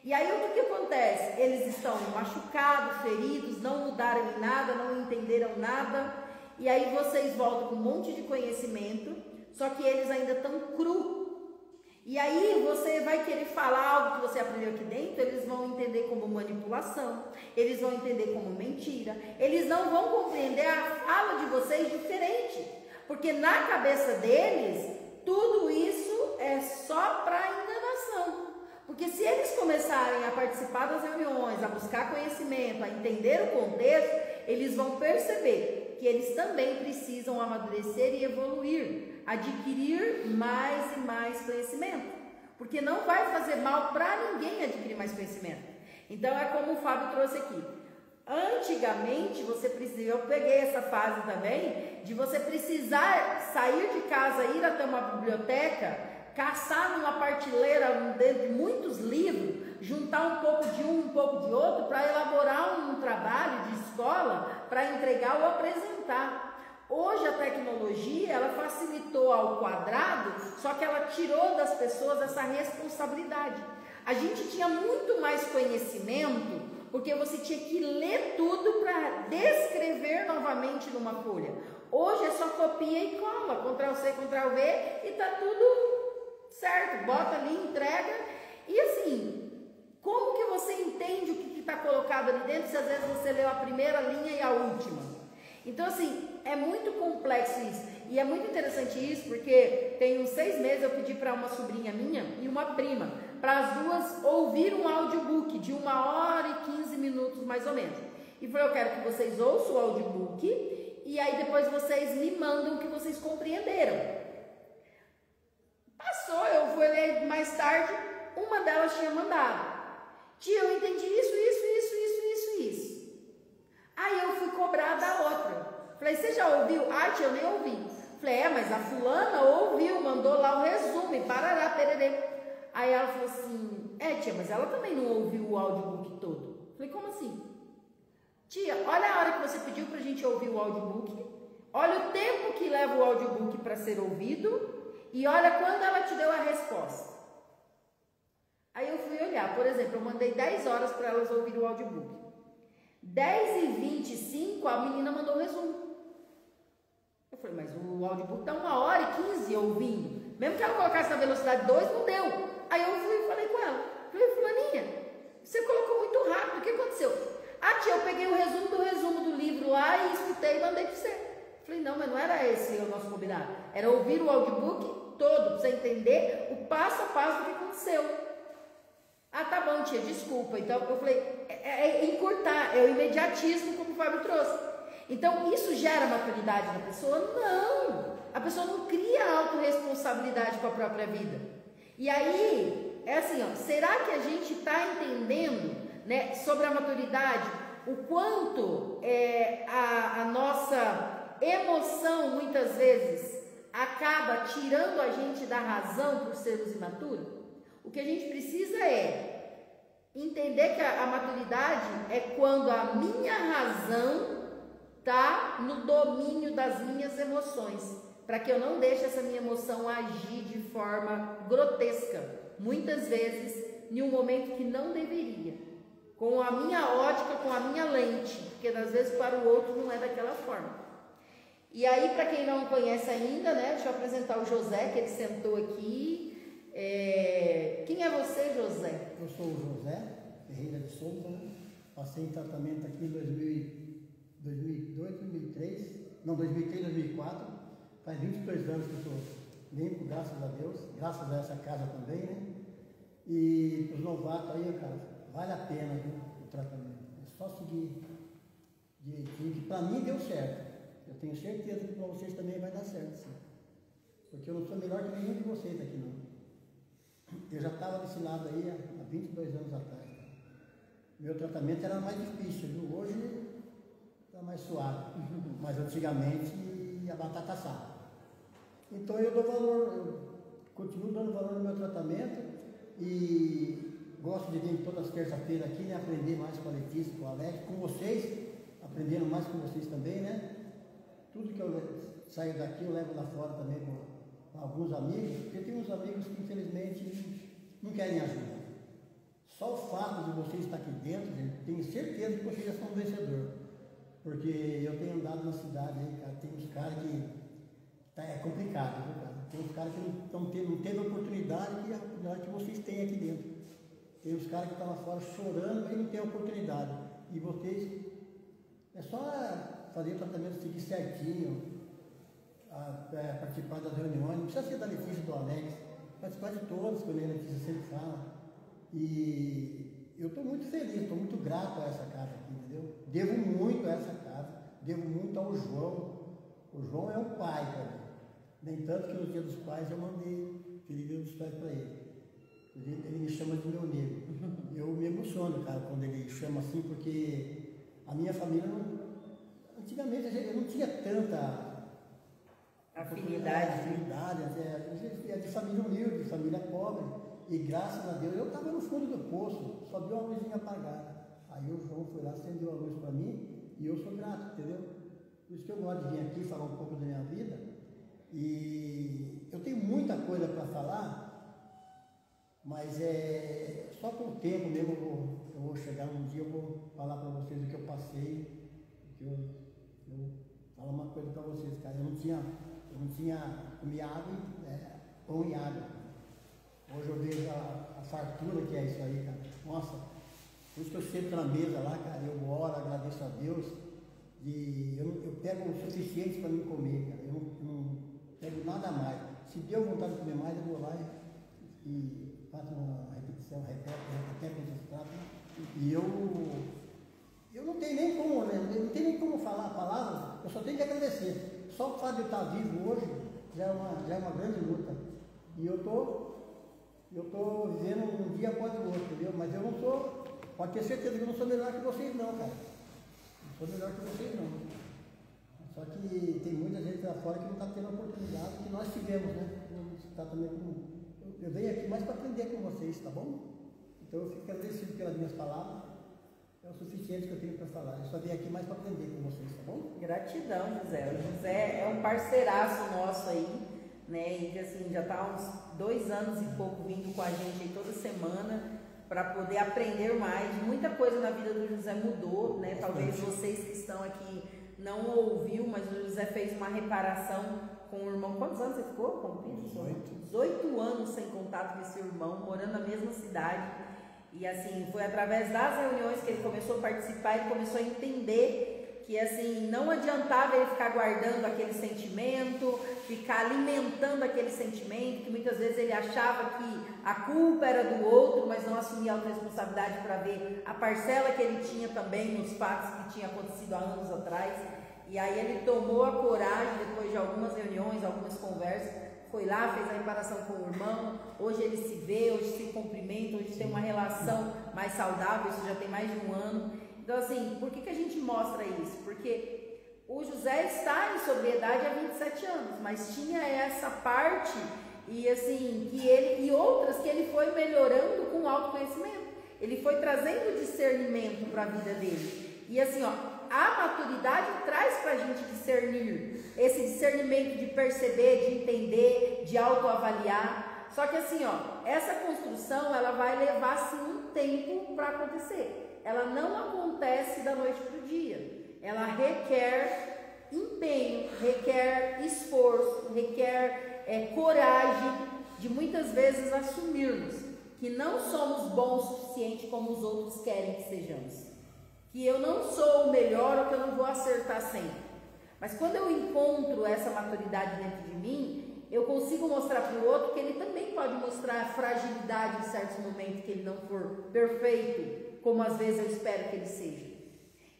E aí o que acontece? Eles estão machucados, feridos, não mudaram em nada, não entenderam nada, e aí vocês voltam com um monte de conhecimento, só que eles ainda estão cru. E aí você vai querer falar algo que você aprendeu aqui dentro, eles vão entender como manipulação, eles vão entender como mentira, eles não vão compreender a fala de vocês diferente, porque na cabeça deles, tudo isso é só para enganação. Porque se eles começarem a participar das reuniões, a buscar conhecimento, a entender o contexto, eles vão perceber que eles também precisam amadurecer e evoluir, adquirir mais e mais conhecimento. Porque não vai fazer mal para ninguém adquirir mais conhecimento. Então é como o Fábio trouxe aqui. Antigamente, eu peguei essa fase também, de você precisar sair de casa, ir até uma biblioteca, caçar numa prateleira de muitos livros, juntar um pouco de um pouco de outro, para elaborar um trabalho de escola, para entregar ou apresentar. Hoje a tecnologia, ela facilitou ao quadrado, só que ela tirou das pessoas essa responsabilidade. A gente tinha muito mais conhecimento, porque você tinha que ler tudo para descrever novamente numa folha. Hoje é só copia e cola, Ctrl+C, Ctrl+V e tá tudo certo, bota ali, entrega. E assim, como que você entende o que está colocado ali dentro se às vezes você leu a primeira linha e a última? Então assim, é muito complexo isso. E é muito interessante isso, porque tem uns 6 meses eu pedi para uma sobrinha minha e uma prima, para as duas ouvir um audiobook de 1h15 minutos mais ou menos. E falei, eu quero que vocês ouçam o audiobook e aí depois vocês me mandam o que vocês compreenderam. Passou, eu fui ler mais tarde, uma delas tinha mandado. Tia, eu entendi isso. Aí eu fui cobrar da outra. Falei, você já ouviu? Ah, tia, eu nem ouvi. Falei, mas a fulana ouviu, mandou lá o resumo, e parará, pererê. Aí ela falou assim, tia, mas ela também não ouviu o audiobook todo. Falei, como assim? Tia, olha a hora que você pediu pra gente ouvir o audiobook, olha o tempo que leva o audiobook para ser ouvido, e olha quando ela te deu a resposta. Aí eu fui olhar, por exemplo, eu mandei 10 horas para elas ouvirem o audiobook. 10h25 a menina mandou o resumo. Eu falei, mas o audiobook está 1h15 ouvindo. Mesmo que ela colocasse na velocidade 2, não deu. Aí eu fui e falei com ela. Falei, fulaninha, você colocou muito rápido, o que aconteceu? Ah, tia, eu peguei o resumo do livro lá e escutei e mandei para você. Falei, não, mas não era esse o nosso combinado. Era ouvir o audiobook todo, para você entender o passo a passo do que aconteceu. Ah, tá bom, tia, desculpa. Então eu falei, é encurtar, é o imediatismo como o Fábio trouxe. Então isso gera maturidade na pessoa? Não! A pessoa não cria autorresponsabilidade com a própria vida. E aí, é assim, ó, será que a gente está entendendo, né, sobre a maturidade, o quanto a nossa emoção, muitas vezes, acaba tirando a gente da razão por sermos imaturos? O que a gente precisa é entender que a maturidade é quando a minha razão está no domínio das minhas emoções, para que eu não deixe essa minha emoção agir de forma grotesca, muitas vezes em um momento que não deveria, com a minha ótica, com a minha lente, porque às vezes para o outro não é daquela forma. E aí, para quem não conhece ainda, né, deixa eu apresentar o José, que ele sentou aqui. Quem é você, José? Eu sou o José Ferreira de Souza, né? Passei em tratamento aqui em 2002, 2003, não, 2003, 2004, faz 22 anos que eu estou limpo, graças a Deus, graças a essa casa também, né? E os novatos aí, cara, vale a pena, viu, o tratamento. É só seguir direitinho, que para mim deu certo. Eu tenho certeza que para vocês também vai dar certo, sim. Porque eu não sou melhor que nenhum de vocês aqui, não. Eu já estava desse lado aí há 22 anos atrás. Meu tratamento era mais difícil, viu? Hoje está mais suave. Mas antigamente a batata assada. Então eu dou valor, eu continuo dando valor no meu tratamento e gosto de vir todas as terças-feiras aqui, né? Aprender mais com a Letícia, com o Alex, com vocês, aprendendo mais com vocês também, né? Tudo que eu saio daqui eu levo lá fora também com alguns amigos, porque tem uns amigos que infelizmente não querem ajuda. Só o fato de vocês estar aqui dentro, gente, tenho certeza que vocês já são vencedores. Porque eu tenho andado na cidade aí, cara, tem uns caras que é complicado, viu, cara? Tem uns caras que não teve a oportunidade que vocês têm aqui dentro. Tem uns caras que estão lá fora chorando, mas não tem a oportunidade. E vocês, é só fazer o tratamento, seguir certinho, participar das reuniões, não precisa ser da Letícia do Alex, participar de todas, como a Letícia sempre fala. E eu estou muito feliz, estou muito grato a essa casa aqui, entendeu? Devo muito a essa casa, devo muito ao João. O João é um pai para mim. Nem tanto que no Dia dos Pais eu mandei Feliz Dia dos Pais para ele. Ele me chama de meu nego. Eu me emociono, cara, quando ele chama assim, porque a minha família antigamente eu não tinha tanta afinidade, é de família humilde, de família pobre, e graças a Deus eu estava no fundo do poço, só deu uma luzinha apagada. Aí o João foi lá, acendeu a luz para mim e eu sou grato, entendeu? Por isso que eu gosto de vir aqui falar um pouco da minha vida. E eu tenho muita coisa para falar, mas só com o tempo mesmo eu vou chegar um dia, eu vou falar para vocês o que eu passei, que eu falar uma coisa para vocês, cara, eu não tinha comido água, pão e água. Hoje eu vejo a fartura que é isso aí, cara. Nossa, por isso que eu sento na mesa lá, cara, eu oro, agradeço a Deus. E eu pego o suficiente para me comer, cara. Eu não pego nada mais. Se deu vontade de comer mais, eu vou lá e faço uma repetição, repete esse prato. E eu não tenho nem como, né? Eu não tenho nem como falar a palavra, eu só tenho que agradecer. Só o fato de eu estar vivo hoje já é uma grande luta. E eu tô vivendo um dia após o outro, entendeu? Mas eu não sou, pode ter certeza que eu não sou melhor que vocês não, cara. Não sou melhor que vocês não. Só que tem muita gente lá fora que não está tendo a oportunidade que nós tivemos, né? Eu venho aqui mais para aprender com vocês, tá bom? Então eu fico agradecido pelas minhas palavras. É o suficiente que eu tenho para falar. Eu só vim aqui mais para aprender com vocês, tá bom? Gratidão, José. O José é um parceiraço nosso aí, né? E assim, já está há uns 2 anos e pouco vindo com a gente aí toda semana para poder aprender mais. Muita coisa na vida do José mudou, né? Talvez vocês que estão aqui não ouviu, mas o José fez uma reparação com o irmão. Quantos anos você ficou com o 18 anos sem contato com esse irmão, morando na mesma cidade. E assim, foi através das reuniões que ele começou a participar, ele começou a entender que assim, não adiantava ele ficar guardando aquele sentimento, ficar alimentando aquele sentimento, que muitas vezes ele achava que a culpa era do outro, mas não assumia a responsabilidade para ver a parcela que ele tinha também nos fatos que tinha acontecido há anos atrás. E aí ele tomou a coragem, depois de algumas reuniões, algumas conversas, foi lá, fez a reparação com o irmão, hoje ele se vê, hoje se cumprimenta, hoje tem uma relação mais saudável, isso já tem mais de um ano. Então assim, por que a gente mostra isso? Porque o José está em sobriedade há 27 anos, mas tinha essa parte e assim, que ele, e outras que ele foi melhorando com o autoconhecimento. Ele foi trazendo discernimento para a vida dele. E assim, ó, a maturidade traz para a gente discernir, esse discernimento de perceber, de entender, de autoavaliar. Só que assim, ó, essa construção ela vai levar sim um tempo para acontecer. Ela não acontece da noite para o dia. Ela requer empenho, requer esforço, requer coragem de muitas vezes assumirmos que não somos bons o suficiente como os outros querem que sejamos. Que eu não sou o melhor ou que eu não vou acertar sempre. Mas quando eu encontro essa maturidade dentro de mim, eu consigo mostrar para o outro que ele também pode mostrar a fragilidade em certos momentos que ele não for perfeito, como às vezes eu espero que ele seja.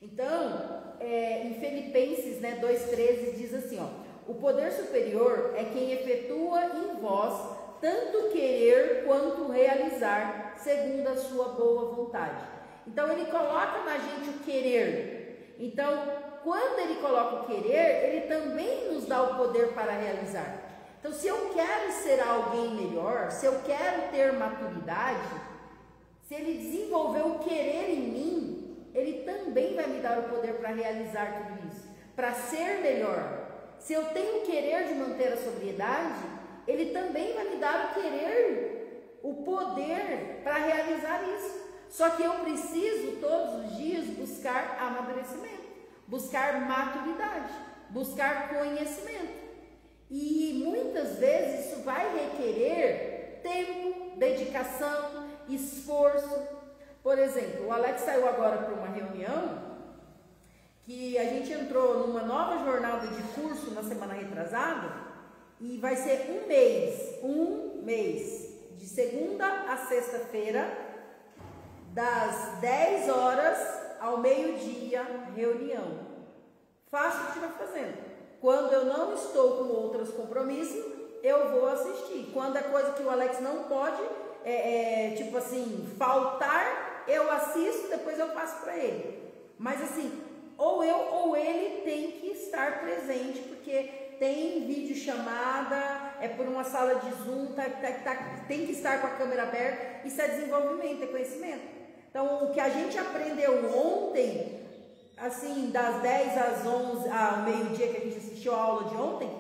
Então, em Filipenses 2,13 diz assim, ó, o poder superior é quem efetua em vós tanto querer quanto realizar, segundo a sua boa vontade. Então ele coloca na gente o querer. Então, quando ele coloca o querer, ele também nos dá o poder para realizar. Então, se eu quero ser alguém melhor, se eu quero ter maturidade, se ele desenvolver o querer em mim, ele também vai me dar o poder para realizar tudo isso, para ser melhor. Se eu tenho o querer de manter a sobriedade, ele também vai me dar o querer, o poder para realizar isso. Só que eu preciso todos os dias buscar amadurecimento, buscar maturidade, buscar conhecimento. E muitas vezes isso vai requerer tempo, dedicação, esforço. Por exemplo, o Alex saiu agora para uma reunião que a gente entrou numa nova jornada de curso na semana retrasada e vai ser um mês, de segunda a sexta-feira, das 10 horas ao meio-dia, reunião. Faço o que estiver fazendo. Quando eu não estou com outros compromissos, eu vou assistir. Quando é coisa que o Alex não pode, tipo assim, faltar, eu assisto, depois eu passo para ele. Mas assim, ou eu ou ele tem que estar presente, porque tem videochamada, é por uma sala de Zoom, tem que estar com a câmera aberta. Isso é desenvolvimento, é conhecimento. Então, o que a gente aprendeu ontem, assim, das 10 às 11, ao meio-dia que a gente assistiu a aula de ontem,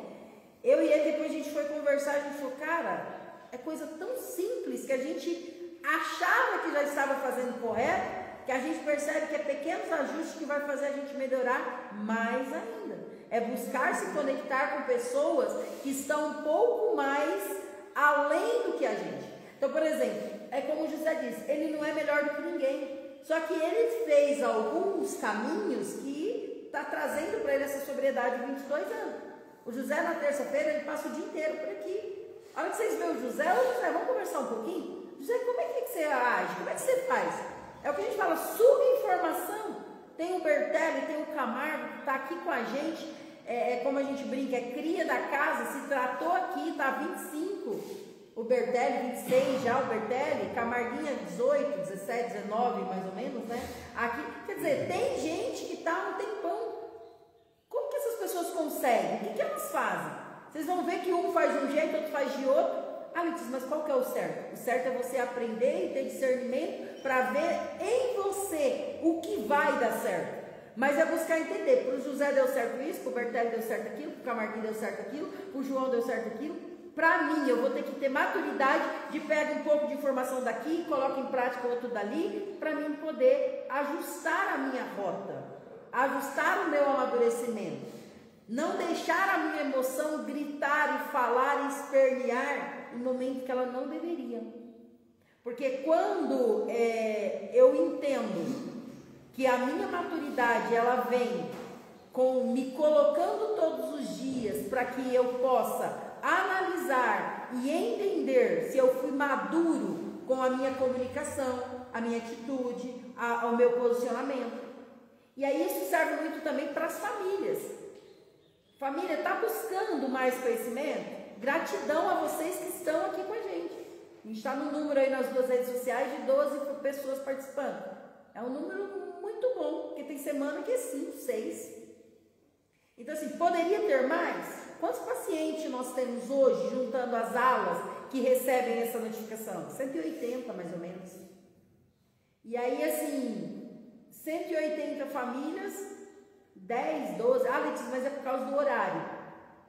eu e ele, depois a gente foi conversar, a gente falou, cara, é coisa tão simples que a gente achava que já estava fazendo correto, que a gente percebe que é pequenos ajustes que vai fazer a gente melhorar mais ainda. É buscar se conectar com pessoas que estão um pouco mais além do que a gente. Então, por exemplo, é como o José disse, ele não é melhor do que ninguém, só que ele fez alguns caminhos que está trazendo para ele essa sobriedade de 22 anos. O José, na terça-feira, ele passa o dia inteiro por aqui. A hora que vocês veem o José, vamos conversar um pouquinho? José, como é que você age? Como é que você faz? É o que a gente fala, subinformação. Tem o Bertelli, tem o Camargo, que está aqui com a gente, como a gente brinca, é cria da casa, se tratou aqui, está 25. O Bertelli, 26 já, o Bertelli, Camarguinha, 18, 17, 19, mais ou menos, né? Aqui, quer dizer, tem gente que está há um tempão. Como que essas pessoas conseguem? O que elas fazem? Vocês vão ver que um faz de um jeito, outro faz de outro. Ah, mas qual que é o certo? O certo é você aprender e ter discernimento para ver em você o que vai dar certo. Mas é buscar entender. Para o José deu certo isso, para o Bertelli deu certo aquilo, para o Camarguinho deu certo aquilo, para o João deu certo aquilo. Para mim, eu vou ter que ter maturidade de pegar um pouco de informação daqui, coloco em prática outro dali, para mim poder ajustar a minha rota, ajustar o meu amadurecimento. Não deixar a minha emoção gritar e falar e espernear em momento que ela não deveria. Porque quando eu entendo que a minha maturidade ela vem me colocando todos os dias para que eu possa analisar e entender se eu fui maduro com a minha comunicação, a minha atitude, o meu posicionamento. E aí isso serve muito também para as famílias. Família, está buscando mais conhecimento? Gratidão a vocês que estão aqui com a gente. A gente está no número aí nas 2 redes sociais de 12 pessoas participando. É um número muito bom, porque tem semana que é 5, 6. Então assim, poderia ter mais? Quantos pacientes nós temos hoje, juntando as alas, que recebem essa notificação? 180 mais ou menos. E aí assim, 180 famílias, 10, 12, Letícia, mas é por causa do horário.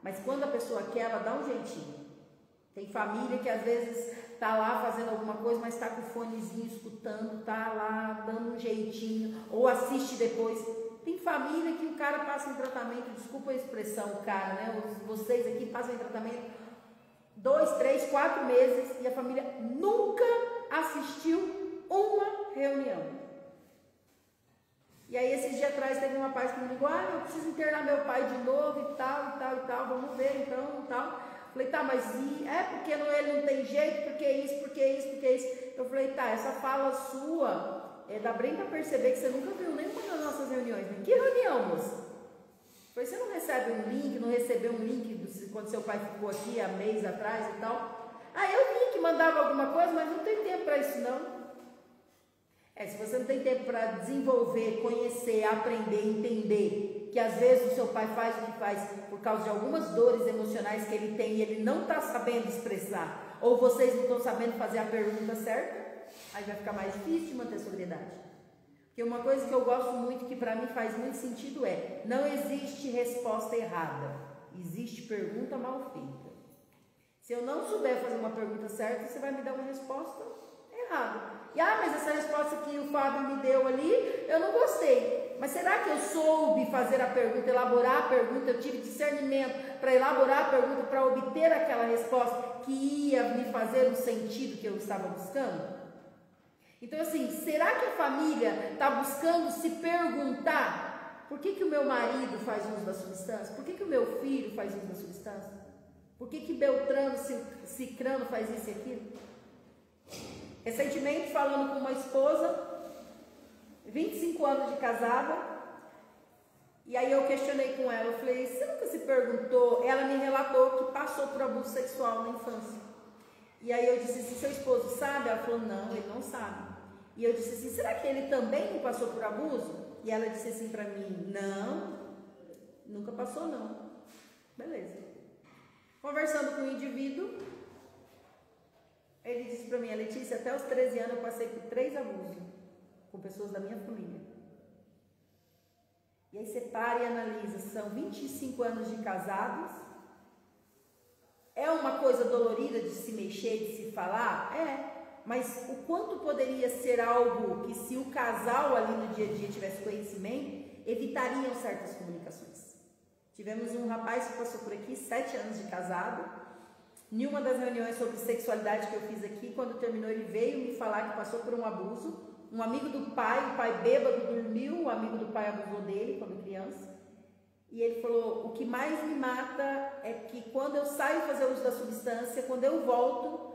Mas quando a pessoa quer, ela dá um jeitinho. Tem família que às vezes está lá fazendo alguma coisa, mas está com o fonezinho escutando, está lá dando um jeitinho, ou assiste depois. Tem família que o cara passa em tratamento, desculpa a expressão, o cara, né? Vocês aqui passam em tratamento 2, 3, 4 meses e a família nunca assistiu uma reunião. E aí esses dias atrás teve uma rapaz que me ligou, eu preciso internar meu pai de novo e tal, vamos ver então e tal. Falei, tá, mas porque ele não tem jeito, porque isso. Eu falei, tá, essa fala sua dá bem para perceber que você nunca viu nenhuma das nossas reuniões. Que reunião, moça? Falei, você não recebe um link, não recebeu um link quando seu pai ficou aqui há mês atrás e tal? Eu vi que mandava alguma coisa, mas não tem tempo para isso não. Se você não tem tempo para desenvolver, conhecer, aprender, entender que às vezes o seu pai faz o que faz por causa de algumas dores emocionais que ele tem e ele não está sabendo expressar, ou vocês não estão sabendo fazer a pergunta certa, aí vai ficar mais difícil de manter a sobriedade. Porque uma coisa que eu gosto muito, que para mim faz muito sentido não existe resposta errada, existe pergunta mal feita. Se eu não souber fazer uma pergunta certa, você vai me dar uma resposta errada. Mas essa resposta que o Fábio me deu ali, eu não gostei. Mas será que eu soube fazer a pergunta, elaborar a pergunta, eu tive discernimento para elaborar a pergunta, para obter aquela resposta que ia me fazer o sentido que eu estava buscando? Então assim, será que a família está buscando se perguntar por que o meu marido faz uso da substância? Por que o meu filho faz uso da substância? Por que Beltrano, Cicrano faz isso e aquilo? Recentemente, falando com uma esposa, 25 anos de casada, e aí eu questionei com ela, eu falei, você nunca se perguntou? Ela me relatou que passou por abuso sexual na infância. E aí eu disse assim, seu esposo sabe? Ela falou, não, ele não sabe. E eu disse assim, será que ele também não passou por abuso? E ela disse assim para mim, não, nunca passou não. Beleza. Conversando com o indivíduo, ele disse para mim, Letícia, até os 13 anos eu passei por 3 abusos com pessoas da minha família. E aí você para e analisa, são 25 anos de casados, é uma coisa dolorida de se mexer, de se falar? Mas o quanto poderia ser algo que se o casal ali no dia a dia tivesse conhecimento, evitariam certas comunicações. Tivemos um rapaz que passou por aqui, 7 anos de casado. Em uma das reuniões sobre sexualidade que eu fiz aqui, quando terminou, ele veio me falar que passou por um abuso. Um amigo do pai, o pai bêbado dormiu, o amigo do pai abusou dele quando criança. E ele falou, o que mais me mata é que quando eu saio fazer uso da substância, quando eu volto,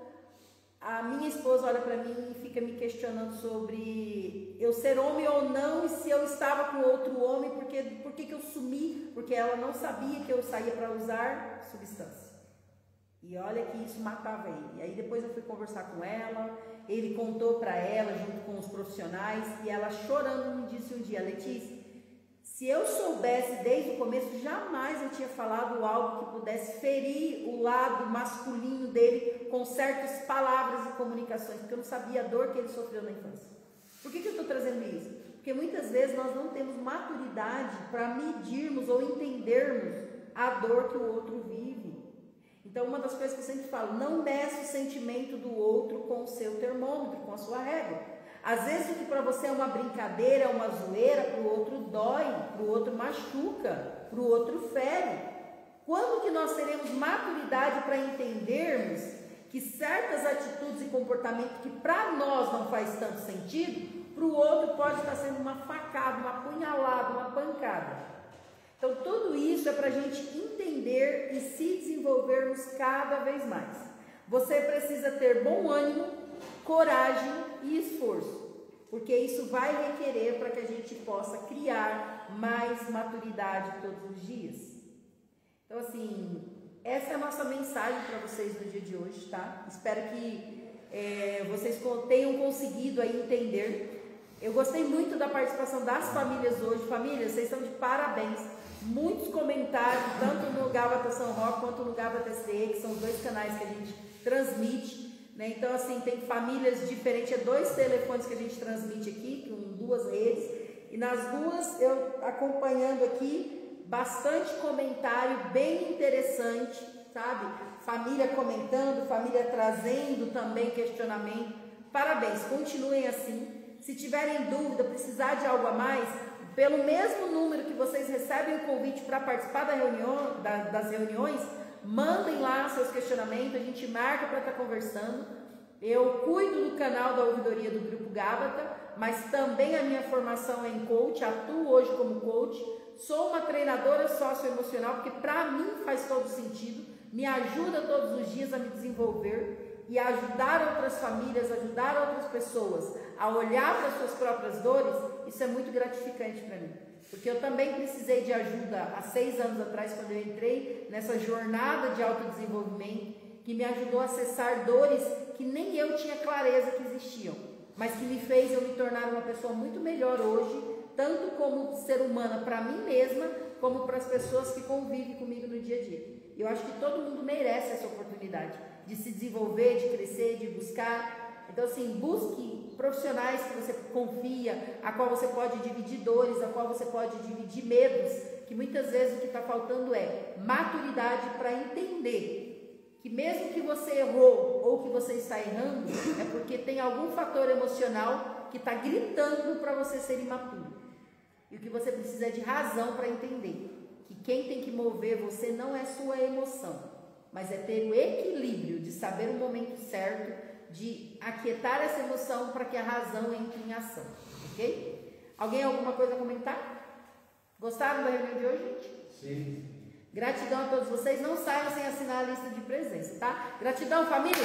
a minha esposa olha para mim e fica me questionando sobre eu ser homem ou não, e se eu estava com outro homem, por que eu sumi? Porque ela não sabia que eu saía para usar substância. E olha que isso matava ele. E aí depois eu fui conversar com ela, ele contou para ela, junto com os profissionais, e ela chorando me disse um dia, Letícia, se eu soubesse desde o começo, jamais eu tinha falado algo que pudesse ferir o lado masculino dele com certas palavras e comunicações, porque eu não sabia a dor que ele sofreu na infância. Por que eu estou trazendo isso? Porque muitas vezes nós não temos maturidade para medirmos ou entendermos a dor que o outro vive. Então, uma das coisas que eu sempre falo, não meça o sentimento do outro com o seu termômetro, com a sua régua. Às vezes o que para você é uma brincadeira, é uma zoeira, para o outro dói, para o outro machuca, para o outro fere. Quando que nós teremos maturidade para entendermos que certas atitudes e comportamentos que para nós não faz tanto sentido, para o outro pode estar sendo uma facada, uma apunhalada, uma pancada. Então, tudo isso é para a gente entender e se desenvolvermos cada vez mais. Você precisa ter bom ânimo, coragem e esforço, porque isso vai requerer para que a gente possa criar mais maturidade todos os dias. Então, assim, essa é a nossa mensagem para vocês no dia de hoje, tá? Espero que vocês tenham conseguido aí entender. Eu gostei muito da participação das famílias hoje. Famílias, vocês estão de parabéns. Muitos comentários, tanto no Gábata São Roque quanto no Gábata SDE, que são os dois canais que a gente transmite, né? Então, assim, tem famílias diferentes, 2 telefones que a gente transmite aqui, com 2 redes, e nas 2 eu acompanhando aqui, bastante comentário bem interessante, sabe? Família comentando, família trazendo também questionamento. Parabéns, continuem assim. Se tiverem dúvida, precisar de algo a mais, pelo mesmo número que vocês recebem o convite para participar das reuniões, mandem lá seus questionamentos, a gente marca para estar conversando. Eu cuido do canal da ouvidoria do Grupo Gábata, mas também a minha formação é em coach, atuo hoje como coach, sou uma treinadora socioemocional, porque para mim faz todo sentido, me ajuda todos os dias a me desenvolver e a ajudar outras famílias, ajudar outras pessoas a olhar para as suas próprias dores. Isso é muito gratificante para mim, porque eu também precisei de ajuda há 6 anos atrás, quando eu entrei nessa jornada de autodesenvolvimento, que me ajudou a acessar dores que nem eu tinha clareza que existiam, mas que me fez eu me tornar uma pessoa muito melhor hoje, tanto como ser humana para mim mesma, como para as pessoas que convivem comigo no dia a dia. Eu acho que todo mundo merece essa oportunidade de se desenvolver, de crescer, de buscar. Então, assim, busque profissionais que você confia, a qual você pode dividir dores, a qual você pode dividir medos, que muitas vezes o que está faltando é maturidade para entender que mesmo que você errou ou que você está errando, é porque tem algum fator emocional que está gritando para você ser imaturo. E o que você precisa é de razão para entender que quem tem que mover você não é sua emoção, mas é ter o equilíbrio de saber o momento certo, de aquietar essa emoção para que a razão entre em ação, ok? Alguém alguma coisa a comentar? Gostaram da reunião de hoje, gente? Sim. Gratidão a todos vocês, não saiam sem assinar a lista de presença, tá? Gratidão, família!